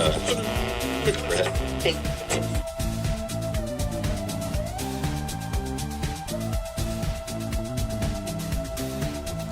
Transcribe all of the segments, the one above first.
It's Brett. Hey.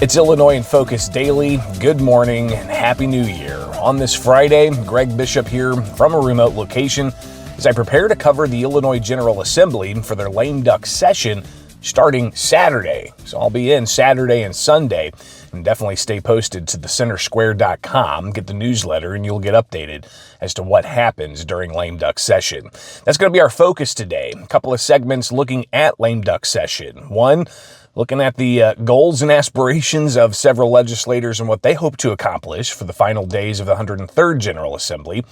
It's Illinois in Focus Daily. Good morning and Happy New Year. On this Friday, Greg Bishop here from a remote location as I prepare to cover the Illinois General Assembly for their lame duck session starting Saturday. So I'll be in Saturday and Sunday, and definitely stay posted to thecentersquare.com, get the newsletter, and you'll get updated as to what happens during lame duck session. That's going to be our focus today. A couple of segments looking at lame duck session. One, looking at the goals and aspirations of several legislators and what they hope to accomplish for the final days of the 103rd General Assembly.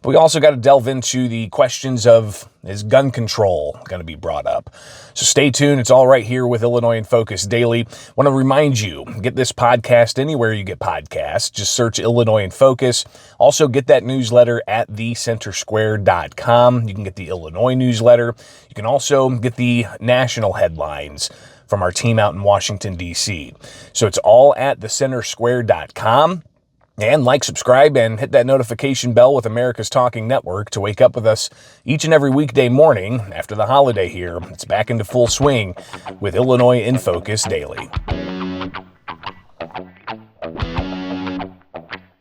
But we also got to delve into the questions of, is gun control going to be brought up? So stay tuned. It's all right here with Illinois in Focus Daily. Want to remind you, get this podcast anywhere you get podcasts. Just search Illinois in Focus. Also get that newsletter at thecentersquare.com. You can get the Illinois newsletter. You can also get the national headlines from our team out in Washington, D.C. So it's all at thecentersquare.com. And like, subscribe, and hit that notification bell with America's Talking Network to wake up with us each and every weekday morning after the holiday here. It's back into full swing with Illinois in Focus Daily.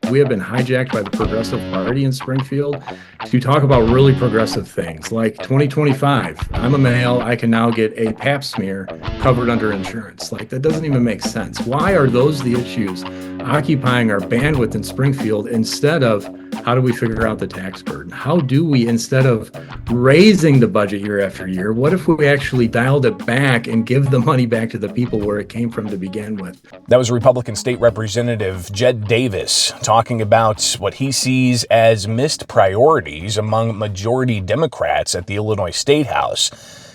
We have been hijacked by the Progressive Party in Springfield to talk about really progressive things like 2025. I'm a male. I can now get a pap smear covered under insurance. Like, that doesn't even make sense. Why are those the issues occupying our bandwidth in Springfield instead of how do we figure out the tax burden? How do we, instead of raising the budget year after year, what if we actually dialed it back and give the money back to the people where it came from to begin with? That was Republican State Representative Jed Davis talking about what he sees as missed priorities among majority Democrats at the Illinois State House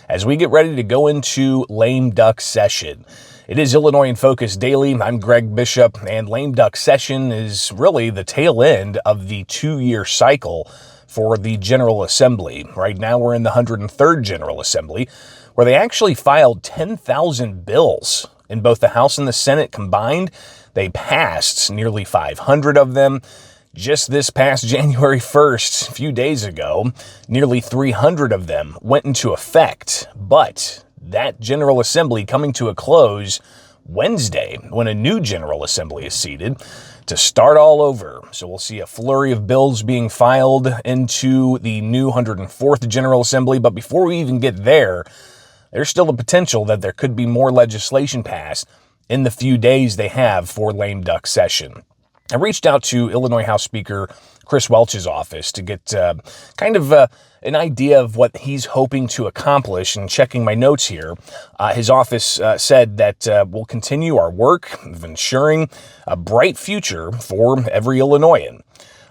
as we get ready to go into lame duck session. It is Illinois in Focus Daily. I'm Greg Bishop, and lame duck session is really the tail end of the 2-year cycle for the General Assembly. Right now we're in the 103rd General Assembly, where they actually filed 10,000 bills in both the House and the Senate combined. They passed nearly 500 of them. Just this past January 1st, a few days ago, nearly 300 of them went into effect. But that General Assembly coming to a close Wednesday when a new General Assembly is seated to start all over. So we'll see a flurry of bills being filed into the new 104th General Assembly. But before we even get there, there's still the potential that there could be more legislation passed in the few days they have for lame duck session. I reached out to Illinois House Speaker Chris Welch's office to get an idea of what he's hoping to accomplish. And checking my notes here, his office said that we'll continue our work of ensuring a bright future for every Illinoisan.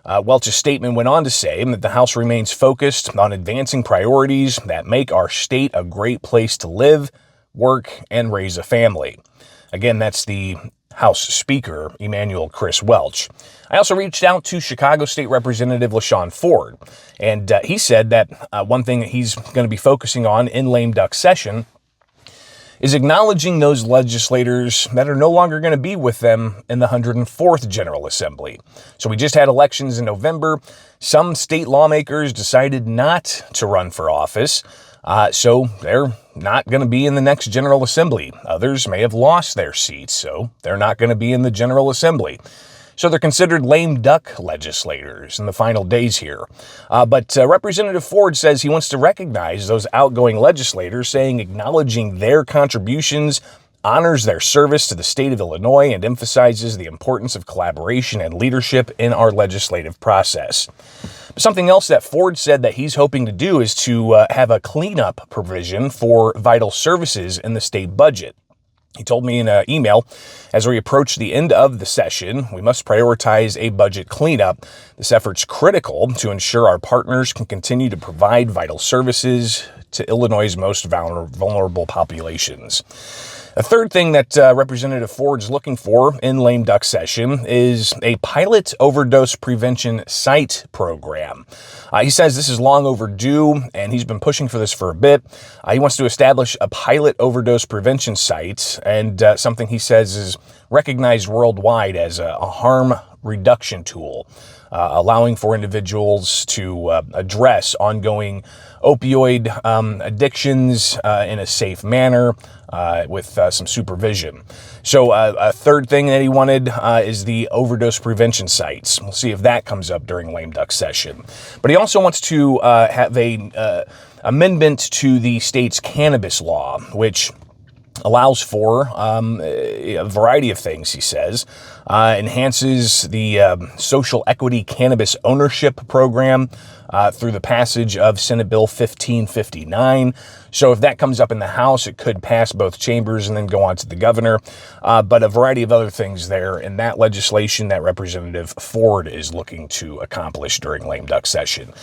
Welch's statement went on to say that the House remains focused on advancing priorities that make our state a great place to live, work, and raise a family. Again, that's the House Speaker, Emanuel Chris Welch. I also reached out to Chicago State Representative LaShawn Ford, and he said that one thing that he's going to be focusing on in lame duck session is acknowledging those legislators that are no longer going to be with them in the 104th General Assembly. So we just had elections in November. Some state lawmakers decided not to run for office. So they're not going to be in the next General Assembly. Others may have lost their seats, so they're not going to be in the General Assembly. So they're considered lame duck legislators in the final days here. But Representative Ford says he wants to recognize those outgoing legislators, saying acknowledging their contributions honors their service to the state of Illinois and emphasizes the importance of collaboration and leadership in our legislative process. Something else that Ford said that he's hoping to do is to have a cleanup provision for vital services in the state budget. He told me in an email, as we approach the end of the session, we must prioritize a budget cleanup. This effort's critical to ensure our partners can continue to provide vital services to Illinois' most vulnerable populations. A third thing that Representative Ford is looking for in lame duck session is a pilot overdose prevention site program. He says this is long overdue, and he's been pushing for this for a bit. He wants to establish a pilot overdose prevention site, and something he says is recognized worldwide as a harm reduction tool, allowing for individuals to address ongoing opioid addictions in a safe manner with some supervision. So a third thing that he wanted is the overdose prevention sites. We'll see if that comes up during lame duck session. But he also wants to have a amendment to the state's cannabis law, which allows for a variety of things, he says. Enhances the social equity cannabis ownership program through the passage of Senate Bill 1559. So if that comes up in the House, it could pass both chambers and then go on to the governor. But a variety of other things there in that legislation that Representative Ford is looking to accomplish during lame duck session.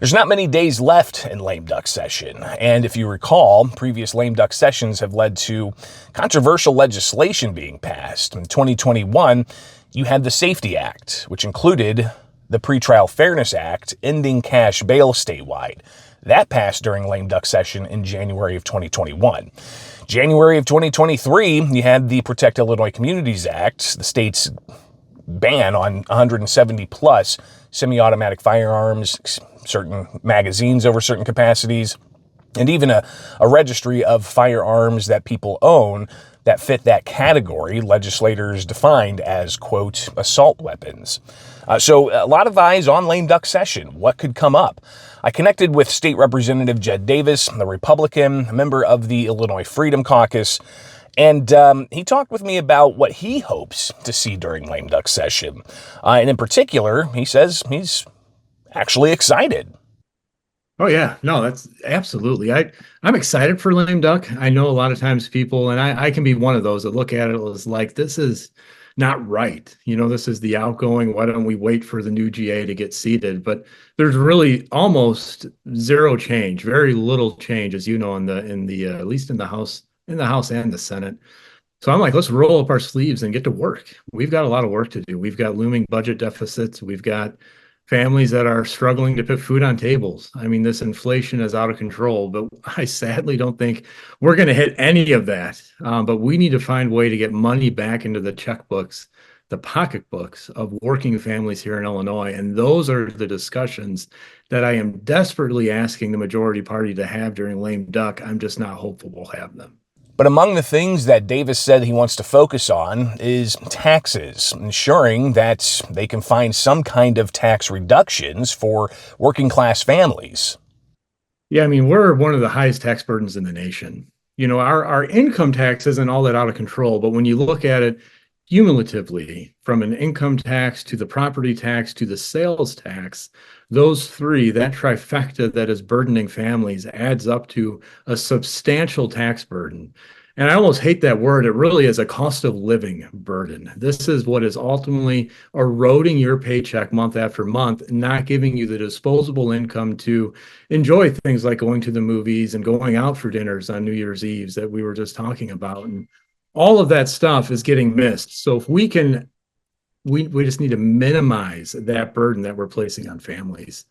There's not many days left in lame duck session. And if you recall, previous lame duck sessions have led to controversial legislation being passed. In 2021, you had the Safety Act, which included the Pretrial Fairness Act, ending cash bail statewide. That passed during lame duck session in January of 2021. January of 2023, you had the Protect Illinois Communities Act, the state's ban on 170 plus semi-automatic firearms, certain magazines over certain capacities, and even a registry of firearms that people own that fit that category, legislators defined as, quote, assault weapons. So a lot of eyes on lame duck session. What could come up? I connected with State Representative Jed Davis, the Republican, a member of the Illinois Freedom Caucus, and he talked with me about what he hopes to see during lame duck session. And in particular, he says he's actually excited. Oh yeah, no, that's absolutely. I'm excited for lame duck. I know a lot of times people, and I can be one of those that look at it as like, this is not right. This is the outgoing. Why don't we wait for the new GA to get seated? But there's really almost zero change, very little change, as you know, in the at least in the House and the Senate. So I'm like, let's roll up our sleeves and get to work. We've got a lot of work to do. We've got looming budget deficits. We've got families that are struggling to put food on tables. I mean, this inflation is out of control, but I sadly don't think we're going to hit any of that. But we need to find a way to get money back into the checkbooks, the pocketbooks of working families here in Illinois. And those are the discussions that I am desperately asking the majority party to have during lame duck. I'm just not hopeful we'll have them. But among the things that Davis said he wants to focus on is taxes, ensuring that they can find some kind of tax reductions for working class families. Yeah, I mean, we're one of the highest tax burdens in the nation. Our income tax isn't all that out of control, but when you look at it cumulatively, from an income tax to the property tax to the sales tax, those three, that trifecta that is burdening families, adds up to a substantial tax burden. And I almost hate that word. It really is a cost of living burden. This is what is ultimately eroding your paycheck month after month, not giving you the disposable income to enjoy things like going to the movies and going out for dinners on New Year's Eves that we were just talking about. And all of that stuff is getting missed. So if we can, we just need to minimize that burden that we're placing on families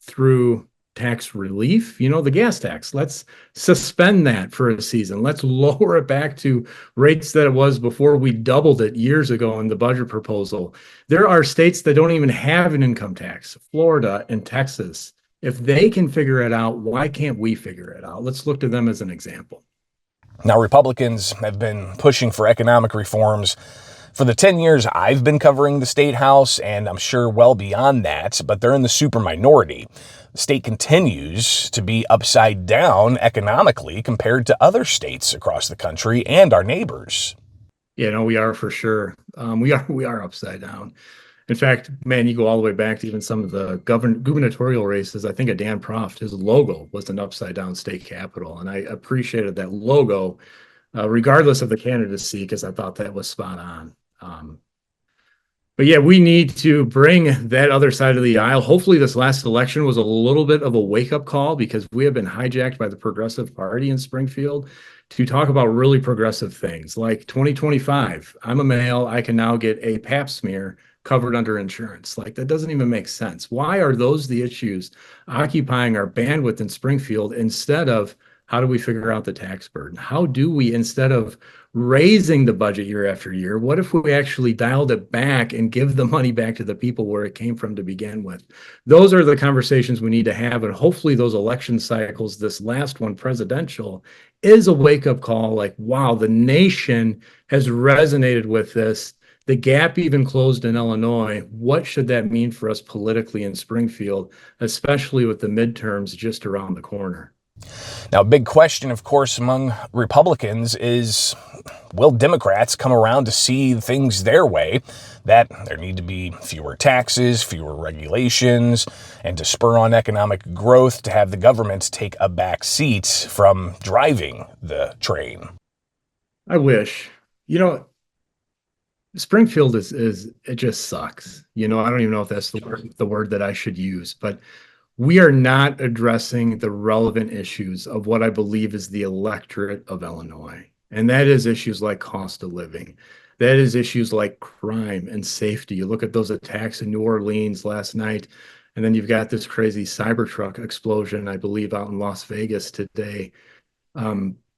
through tax relief. The gas tax, let's suspend that for a season. Let's lower it back to rates that it was before we doubled it years ago in the budget proposal. There are states that don't even have an income tax, Florida and Texas. If they can figure it out, why can't we figure it out? Let's look to them as an example. Now, Republicans have been pushing for economic reforms for the 10 years I've been covering the state house, and I'm sure well beyond that, but they're in the super minority. The state continues to be upside down economically compared to other states across the country and our neighbors. Yeah, no, we are for sure. We are upside down. In fact, man, you go all the way back to even some of the gubernatorial races. I think of Dan Proft, his logo was an upside down state capitol. And I appreciated that logo, regardless of the candidacy, because I thought that was spot on. But yeah, we need to bring that other side of the aisle. Hopefully this last election was a little bit of a wake-up call, because we have been hijacked by the Progressive Party in Springfield to talk about really progressive things like 2025. I'm a male. I can now get a pap smear covered under insurance. Like, that doesn't even make sense. Why are those the issues occupying our bandwidth in Springfield instead of how do we figure out the tax burden? How do we, instead of raising the budget year after year? What if we actually dialed it back and give the money back to the people where it came from to begin with? Those are the conversations we need to have. And hopefully those election cycles, this last one, presidential, is a wake-up call. Like, wow, the nation has resonated with this. The gap even closed in Illinois. What should that mean for us politically in Springfield, especially with the midterms just around the corner? Now, a big question, of course, among Republicans is, will Democrats come around to see things their way, that there need to be fewer taxes, fewer regulations, and to spur on economic growth, to have the government take a back seat from driving the train? I wish. You know, Springfield is it just sucks. I don't even know if that's the word that I should use, but we are not addressing the relevant issues of what I believe is the electorate of Illinois. And that is issues like cost of living. That is issues like crime and safety. You look at those attacks in New Orleans last night, and then you've got this crazy Cybertruck explosion, I believe, out in Las Vegas today.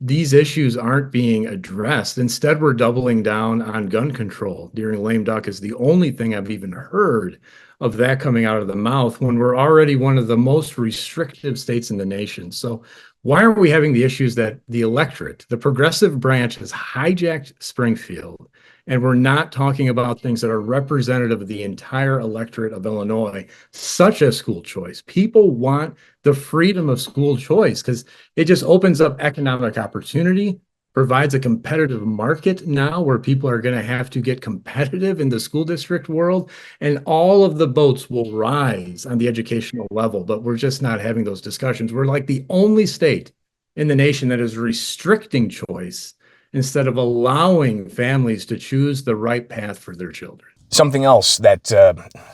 These issues aren't being addressed. Instead, we're doubling down on gun control. During lame duck is the only thing I've even heard of that coming out of the mouth when we're already one of the most restrictive states in the nation. So why are we having the issues that the electorate, the progressive branch, has hijacked Springfield, and we're not talking about things that are representative of the entire electorate of Illinois, such as school choice? People want the freedom of school choice because it just opens up economic opportunity, provides a competitive market now where people are going to have to get competitive in the school district world, and all of the boats will rise on the educational level. But we're just not having those discussions. We're like the only state in the nation that is restricting choice instead of allowing families to choose the right path for their children. Something else that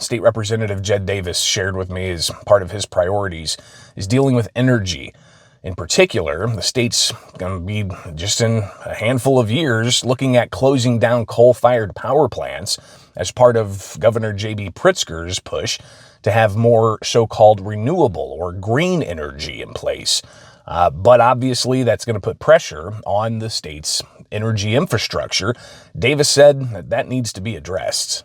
State Representative Jed Davis shared with me as part of his priorities is dealing with energy. In particular, the state's going to be, just in a handful of years, looking at closing down coal-fired power plants as part of Governor J.B. Pritzker's push to have more so-called renewable or green energy in place. But obviously, that's going to put pressure on the state's energy infrastructure. Davis said that needs to be addressed.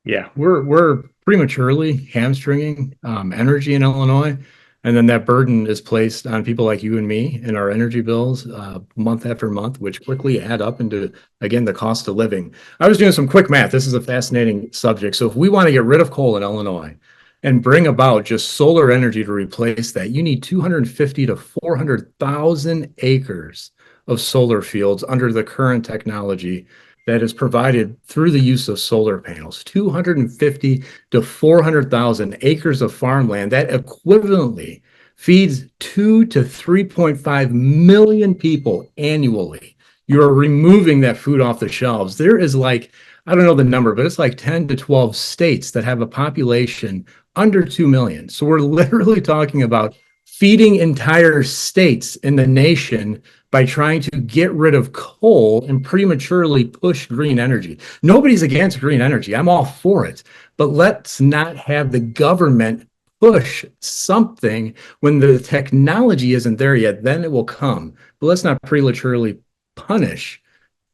Yeah, we're prematurely hamstringing energy in Illinois. And then that burden is placed on people like you and me in our energy bills month after month, which quickly add up into, again, the cost of living. I was doing some quick math. This is a fascinating subject. So if we want to get rid of coal in Illinois and bring about just solar energy to replace that, you need 250 to 400,000 acres of solar fields under the current technology that is provided through the use of solar panels. 250 to 400,000 acres of farmland that equivalently feeds 2 to 3.5 million people annually. You're removing that food off the shelves. There is like, I don't know the number, but it's like 10 to 12 states that have a population under 2 million. So we're literally talking about feeding entire states in the nation by trying to get rid of coal and prematurely push green energy. Nobody's against green energy. I'm all for it. But let's not have the government push something when the technology isn't there yet. Then it will come. But let's not prematurely punish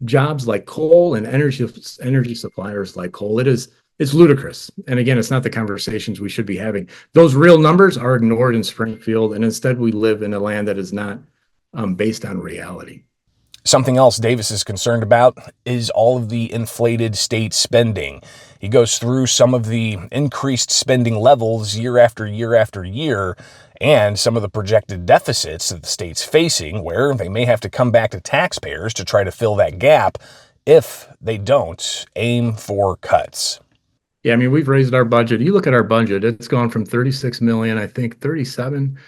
jobs like coal and energy suppliers like coal. It's ludicrous. And again, it's not the conversations we should be having. Those real numbers are ignored in Springfield, and instead we live in a land that is not based on reality. Something else Davis is concerned about is all of the inflated state spending. He goes through some of the increased spending levels year after year after year, and some of the projected deficits that the state's facing, where they may have to come back to taxpayers to try to fill that gap if they don't aim for cuts. Yeah, I mean, we've raised our budget. You look at our budget, it's gone from 36 million, I think 37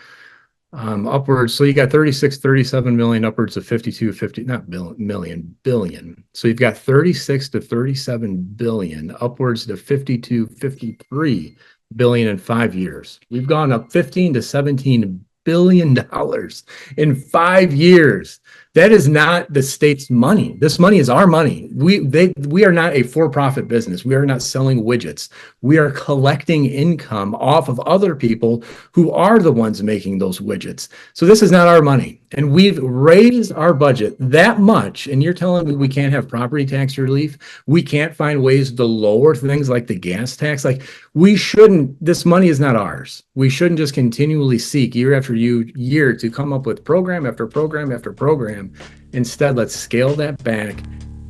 upwards. So you got 36, 37 million, upwards of 52, 50, not million, billion. So you've got 36 to 37 billion, upwards to 52, 53 billion in 5 years. We've gone up 15 to 17 billion dollars in 5 years. That is not the state's money. This money is our money. We are not a for-profit business. We are not selling widgets. We are collecting income off of other people who are the ones making those widgets. So this is not our money. And we've raised our budget that much. And you're telling me we can't have property tax relief? We can't find ways to lower things like the gas tax? Like, we shouldn't, this money is not ours. We shouldn't just continually seek year after year to come up with program after program after program. Instead, let's scale that back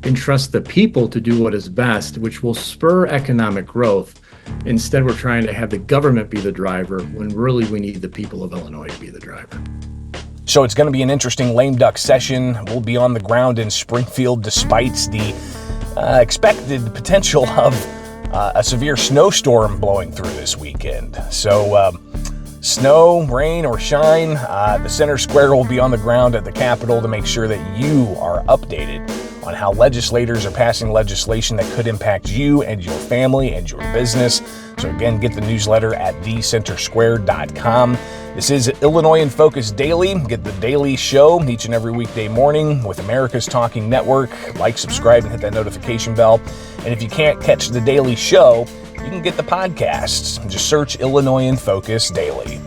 and trust the people to do what is best, which will spur economic growth. Instead, we're trying to have the government be the driver when really we need the people of Illinois to be the driver. So it's going to be an interesting lame duck session. We'll be on the ground in Springfield despite the expected potential of a severe snowstorm blowing through this weekend. So snow, rain, or shine, the Center Square will be on the ground at the Capitol to make sure that you are updated on how legislators are passing legislation that could impact you and your family and your business. So again, get the newsletter at thecentersquare.com. This is Illinois in Focus Daily. Get the daily show each and every weekday morning with America's Talking Network. Like, subscribe, and hit that notification bell. And if you can't catch the daily show, you can get the podcasts. Just search Illinois in Focus Daily.